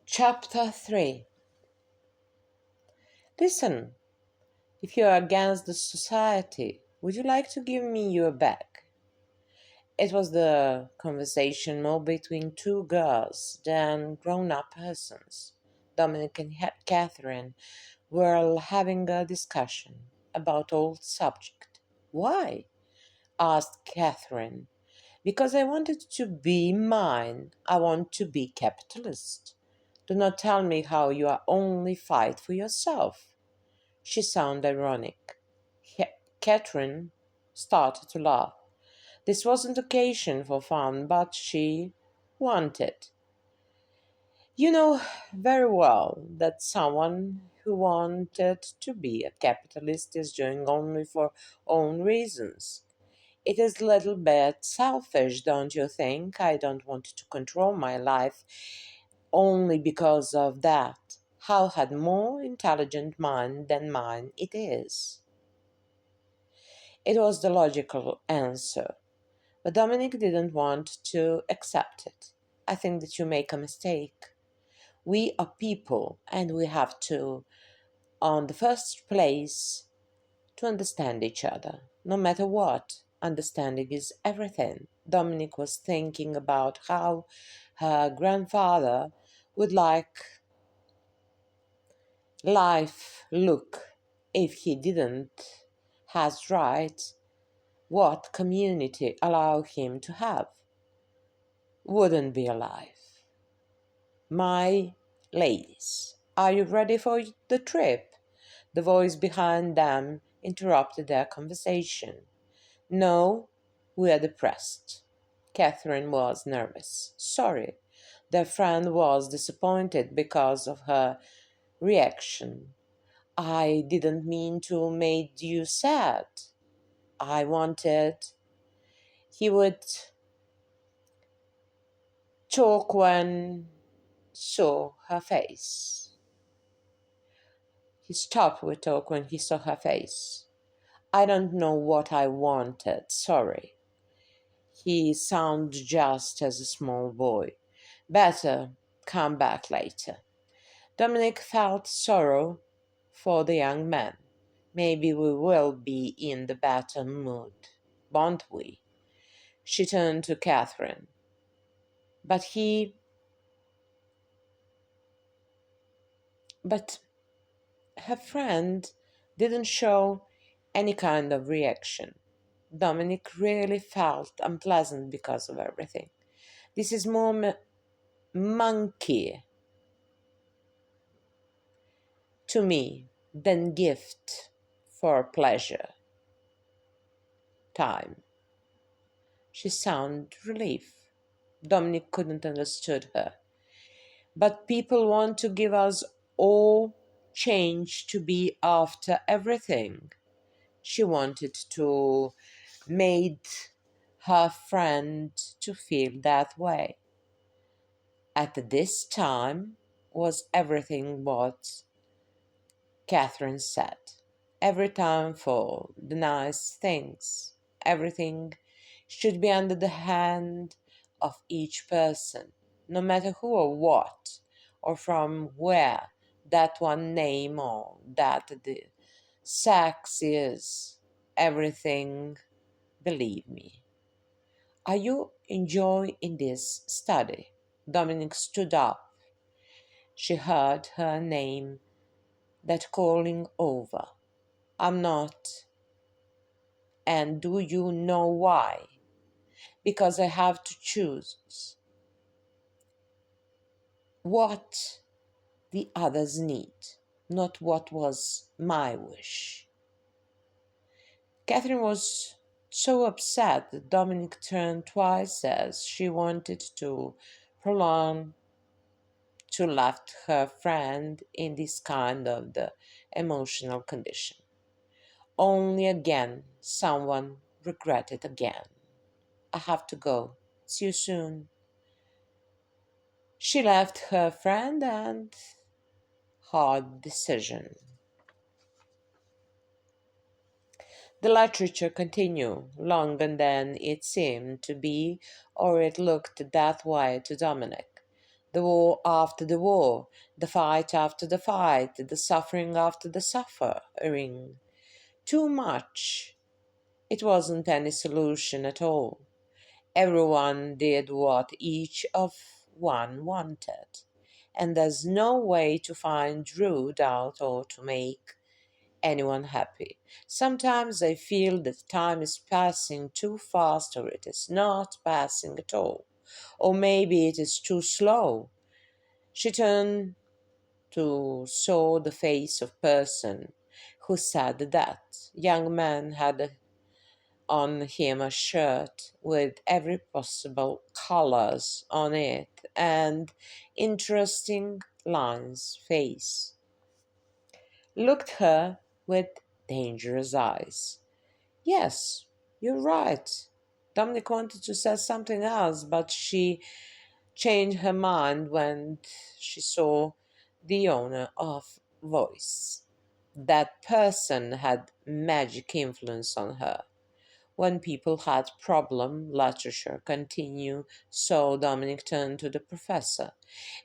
Chapter 3. Listen, if you are against the society, would you like to give me your bag? It was the conversation more between two girls than grown-up persons. Dominic and Catherine were having a discussion about old subject. Why? Asked Catherine. Because I wanted to be mine. I want to be capitalist. Do not tell me how you are only fight for yourself. She sounded ironic. Catherine started to laugh. This wasn't occasion for fun, but she wanted. You know very well that someone who wanted to be a capitalist is doing only for own reasons. It is a little bit selfish, don't you think? I don't want to control my life only because of that. How had more intelligent mind than mine it is? It was the logical answer, but Dominic didn't want to accept it. I think that you make a mistake. We are people, and we have to, on the first place, to understand each other. No matter what, understanding is everything. Dominic was thinking about how her grandfather would like life look if he didn't has rights, what community allow him to have. Wouldn't be alive. My ladies, are you ready for the trip? The voice behind them interrupted their conversation. No, we are depressed. Catherine was nervous. Sorry. Their friend was disappointed because of her reaction. I didn't mean to make you sad. I wanted. He would talk when saw her face. He stopped with talk when he saw her face. I don't know what I wanted, sorry. He sounded just as a small boy. Better come back later. Dominic felt sorrow for the young man. Maybe we will be in the better mood, won't we? She turned to Catherine. But but her friend didn't show any kind of reaction. Dominic really felt unpleasant because of everything. This is more monkey to me than gift for pleasure time. She sounded relieved. Dominic couldn't understood her. But people want to give us all change to be after everything. She wanted to made her friend to feel that way. At this time was everything what Catherine said. Every time for the nice things. Everything should be under the hand of each person, no matter who or what, or from where that one name or that the sex is. Everything, believe me. Are you enjoying this study? Dominic stood up. She heard her name, that calling over. I'm not. And do you know why? Because I have to choose what the others need, not what was my wish. Catherine was so upset that Dominic turned twice as she wanted to prolong to left her friend in this kind of the emotional condition. Only again someone regretted again. I have to go. See you soon. She left her friend and hard decision. The literature continued longer than it seemed to be, or it looked that way to Dominic. The war after the war, the fight after the fight, the suffering after the suffering. Too much. It wasn't any solution at all. Everyone did what each of one wanted, and there's no way to find root out or to make anyone happy. Sometimes I feel that time is passing too fast, or it is not passing at all, or maybe it is too slow. She turned to saw the face of person who said that young man had on him a shirt with every possible colors on it and interesting lines face. Looked her with dangerous eyes. Yes, you're right. Dominic wanted to say something else, but she changed her mind when she saw the owner of voice. That person had magic influence on her. When people had problem, literature continue, so Dominic turned to the professor.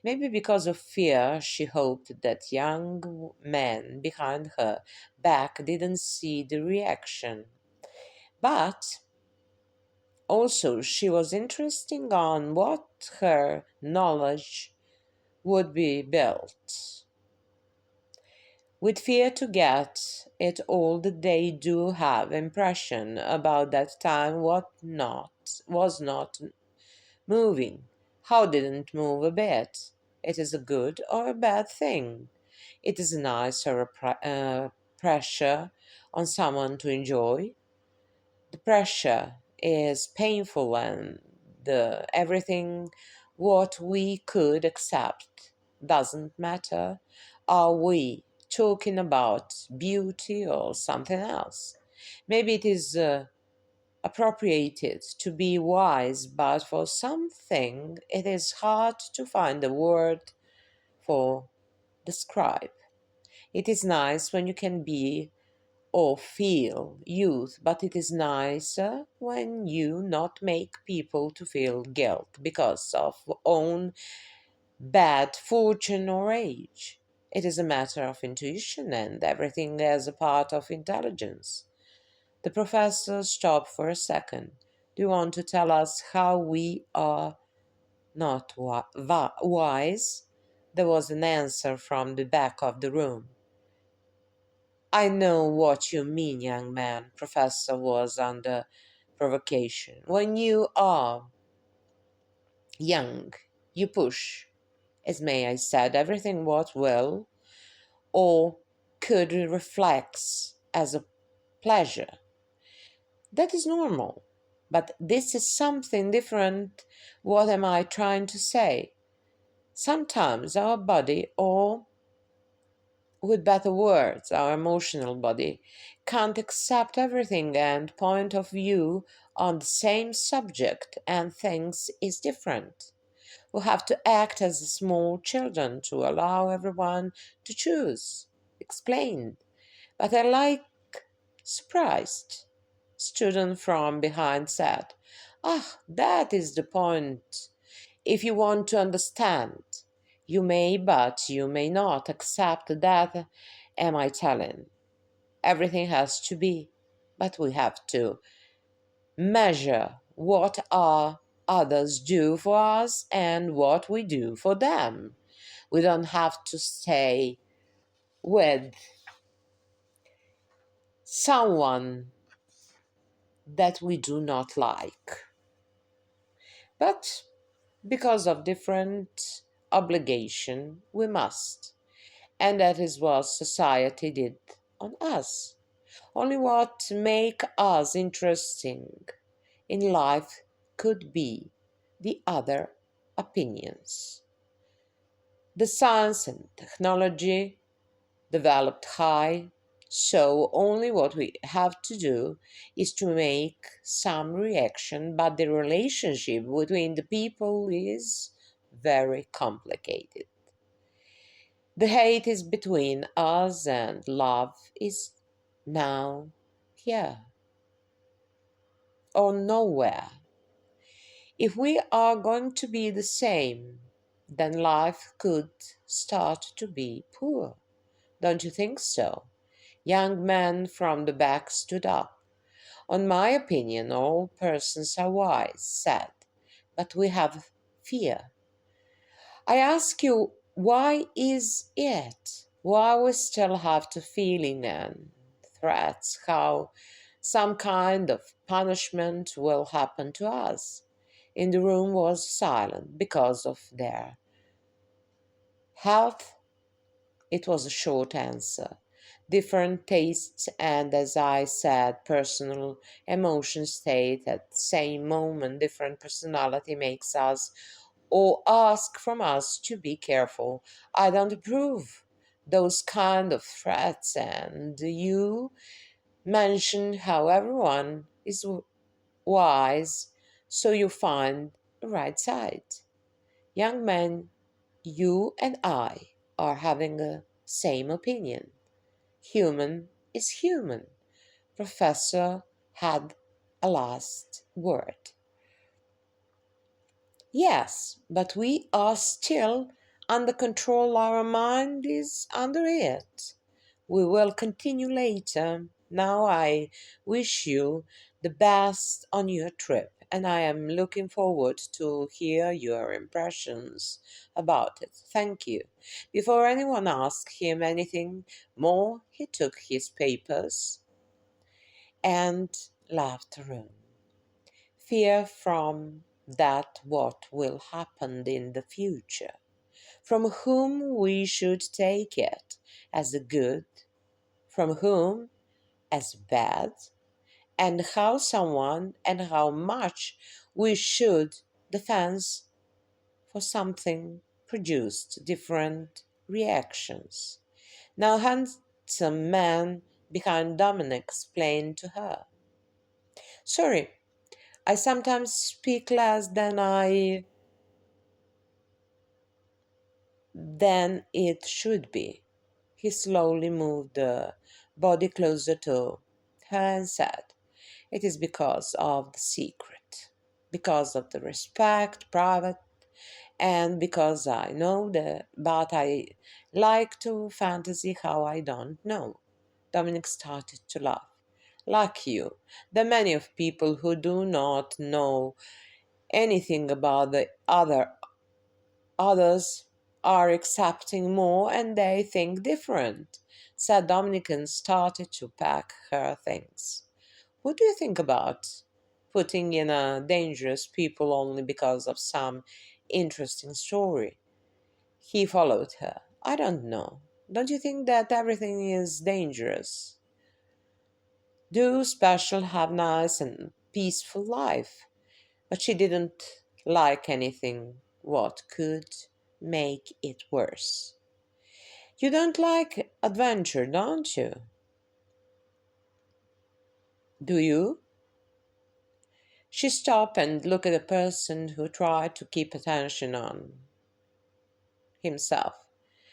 Maybe because of fear, she hoped that young man behind her back didn't see the reaction. But also she was interested on what her knowledge would be built. With fear to get it all that they do have impression about that time what not was not moving. How didn't move a bit? It is a good or a bad thing. It is nice or a pressure on someone to enjoy. The pressure is painful and the everything what we could accept doesn't matter. Are we talking about beauty or something else? Maybe it is appropriated to be wise, but for something it is hard to find a word for describe. It is nice when you can be or feel youth, but it is nicer when you not make people to feel guilt because of own bad fortune or age. It is a matter of intuition and everything as a part of intelligence. The professor stopped for a second. Do you want to tell us how we are not wise? There was an answer from the back of the room. I know what you mean, young man. Professor was under provocation. When you are young, you push, as may I said, everything what will or could reflects as a pleasure. That is normal. But this is something different. What am I trying to say? Sometimes our body, or with better words, our emotional body, can't accept everything and point of view on the same subject, and things is different. We have to act as small children to allow everyone to choose. Explained. But I like surprised. Student from behind said, ah, that is the point. If you want to understand, you may, but you may not accept that. Am I telling? Everything has to be, but we have to measure what our others do for us and what we do for them. We don't have to stay with someone that we do not like. But because of different obligation, we must. And that is what society did on us. Only what make us interesting in life could be the other opinions. The science and technology developed high, so only what we have to do is to make some reaction, but the relationship between the people is very complicated. The hate is between us and love is now here or nowhere. If we are going to be the same, then life could start to be poor. Don't you think so? Young man from the back stood up. On my opinion, all persons are wise, said, but we have fear. I ask you, why is it? Why we still have to feeling and threats, how some kind of punishment will happen to us? In the room was silent because of their health. It was a short answer. Different tastes and, as I said, personal emotion state at the same moment, different personality makes us or ask from us to be careful. I don't approve those kind of threats, and you mentioned how everyone is wise, so you find the right side. Young man, you and I are having a same opinion. Human is human. Professor had a last word. Yes, but we are still under control. Our mind is under it. We will continue later. Now I wish you the best on your trip, and I am looking forward to hear your impressions about it. Thank you. Before anyone asked him anything more, he took his papers and left the room. Fear from that what will happen in the future, from whom we should take it as a good, from whom as bad, and how someone and how much we should defense for something produced different reactions. Now handsome man behind Dominic explained to her. Sorry, I sometimes speak less than it should be. He slowly moved the body closer to her and said, it is because of the secret, because of the respect, private, and because I know that, but I like to fantasy how I don't know. Dominic started to laugh. Like you, there are many of people who do not know anything about the others are accepting more and they think different, said Dominic and started to pack her things. What do you think about putting in a dangerous people only because of some interesting story? He followed her. I don't know. Don't you think that everything is dangerous? Do special have nice and peaceful life? But she didn't like anything what could make it worse. You don't like adventure, don't you? Do you? She stopped and looked at the person who tried to keep attention on himself.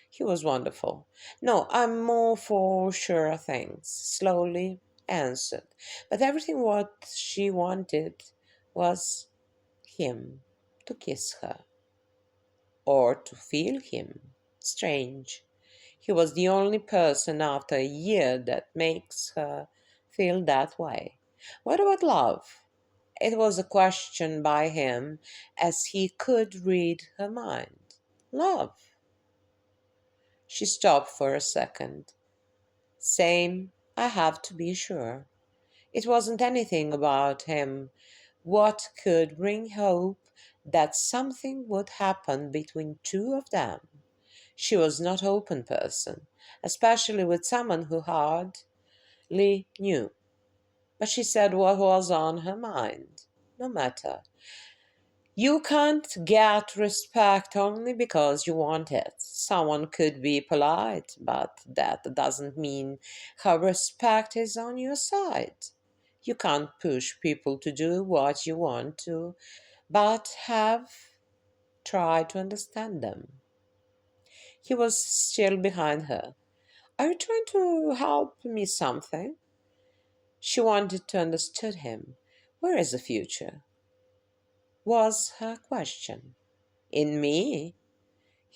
He was wonderful. No, I'm more for sure things, slowly answered. But everything what she wanted was him to kiss her or to feel him. Strange. He was the only person after a year that makes her feel that way. What about love? It was a question by him as he could read her mind. Love. She stopped for a second. Same, I have to be sure. It wasn't anything about him. What could bring hope that something would happen between two of them? She was not open person, especially with someone who hardly knew. But she said what was on her mind. No matter. You can't get respect only because you want it. Someone could be polite, but that doesn't mean her respect is on your side. You can't push people to do what you want to, but have tried to understand them. He was still behind her. Are you trying to help me something? She wanted to understand him. Where is the future? Was her question. In me?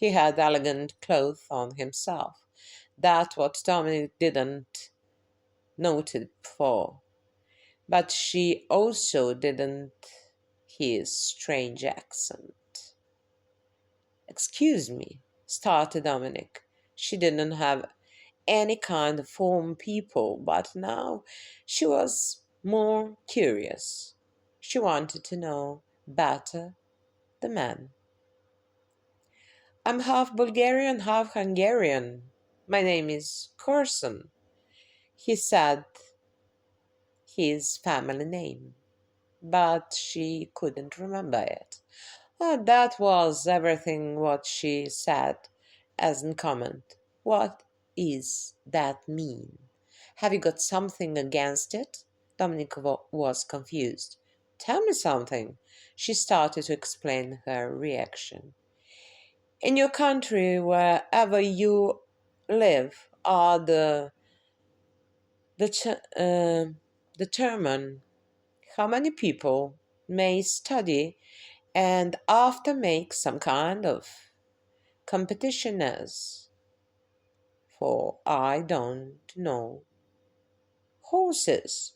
He had elegant clothes on himself. That's what Dominic didn't notice before. But she also didn't his strange accent. Excuse me, started Dominic. She didn't have any kind of form people, but now she was more curious. She wanted to know better the man. I'm half Bulgarian, half Hungarian. My name is Corson. He said his family name, but she couldn't remember it. That was everything what she said as in comment. What is that mean? Have you got something against it? Dominic was confused. Tell me something. She started to explain her reaction. In your country, wherever you live, are determine how many people may study and after make some kind of competition as for I don't know horses.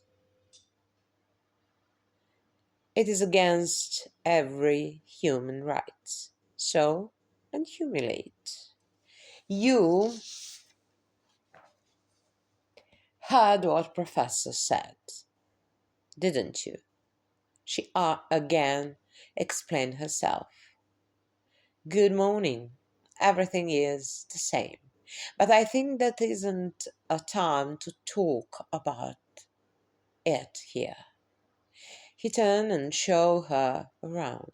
It is against every human rights. So and humiliate. You heard what Professor said, didn't you? She again explained herself. Good morning. Everything is the same. But I think that isn't a time to talk about it here. He turned and showed her around.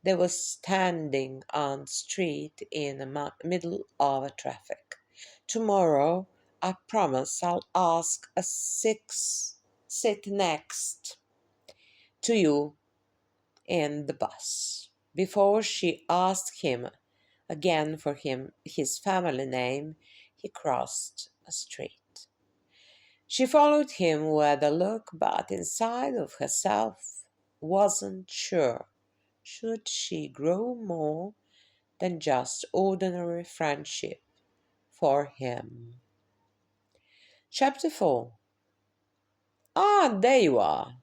They were standing on the street in the middle of a traffic. Tomorrow, I promise I'll ask a six sit next to you in the bus. Before she asked him again for his family name, he crossed a street. She followed him with a look, but inside of herself wasn't sure. Should she grow more than just ordinary friendship for him? Chapter 4. Ah, there you are.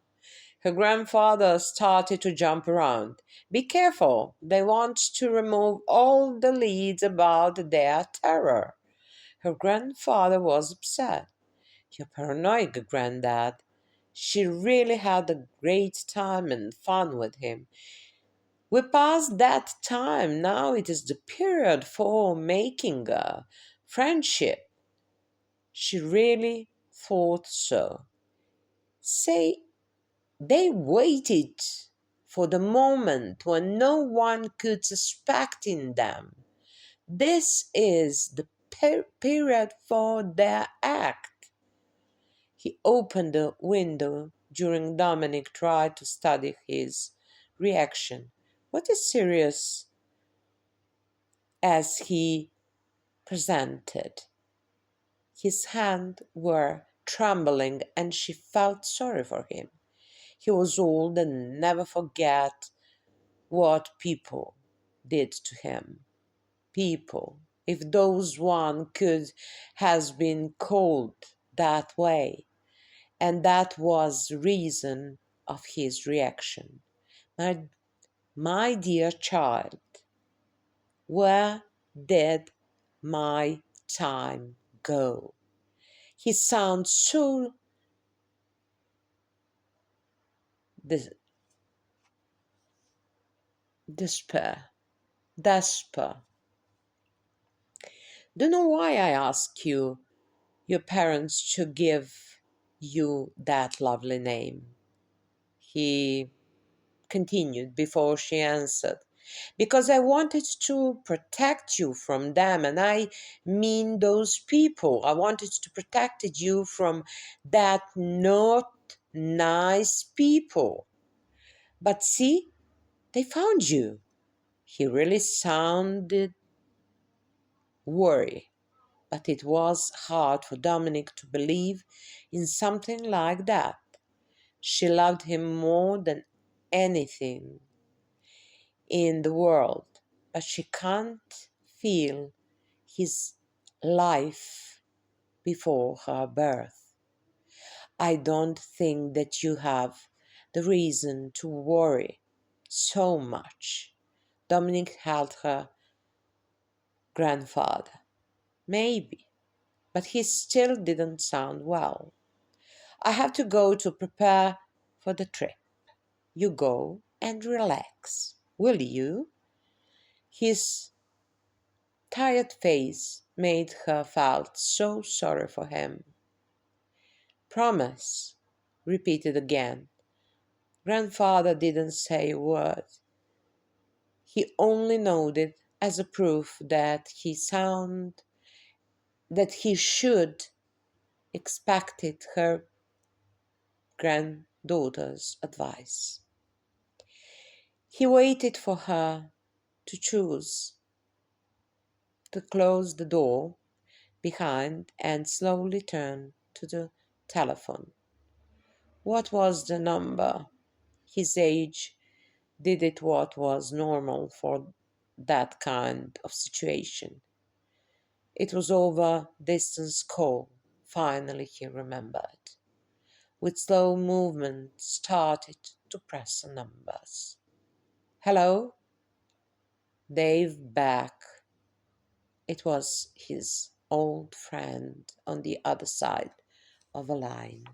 Her grandfather started to jump around. Be careful, they want to remove all the leads about their terror. Her grandfather was upset. You're paranoid, Granddad. She really had a great time and fun with him. We passed that time. Now it is the period for making a friendship. She really thought so. Say, they waited for the moment when no one could suspect in them. This is the period for their act. He opened the window during Dominic tried to study his reaction. What is serious as he presented? His hands were trembling and she felt sorry for him. He was old and never forget what people did to him. People, if those one could has been called that way, and that was the reason of his reaction. My dear child, where did my time go? He sounds so des- despair. Despair. Don't know why I ask you, your parents to give you that lovely name. He continued before she answered. Because I wanted to protect you from them, and I mean those people. I wanted to protect you from that not nice people. But see, they found you. He really sounded worried, but it was hard for Dominic to believe in something like that. She loved him more than anything in the world, but she can't feel his life before her birth. I don't think that you have the reason to worry so much. Dominic held her grandfather. Maybe, but he still didn't sound well. I have to go to prepare for the trip. You go and relax, will you? His tired face made her felt so sorry for him. Promise, repeated again. Grandfather didn't say a word. He only nodded as a proof that he should expected her granddaughter's advice. He waited for her to choose, to close the door behind and slowly turned to the telephone. What was the number? His age did it what was normal for that kind of situation. It was over distance call. Finally he remembered. With slow movement started to press the numbers. Hello? Dave back. It was his old friend on the other side of the line.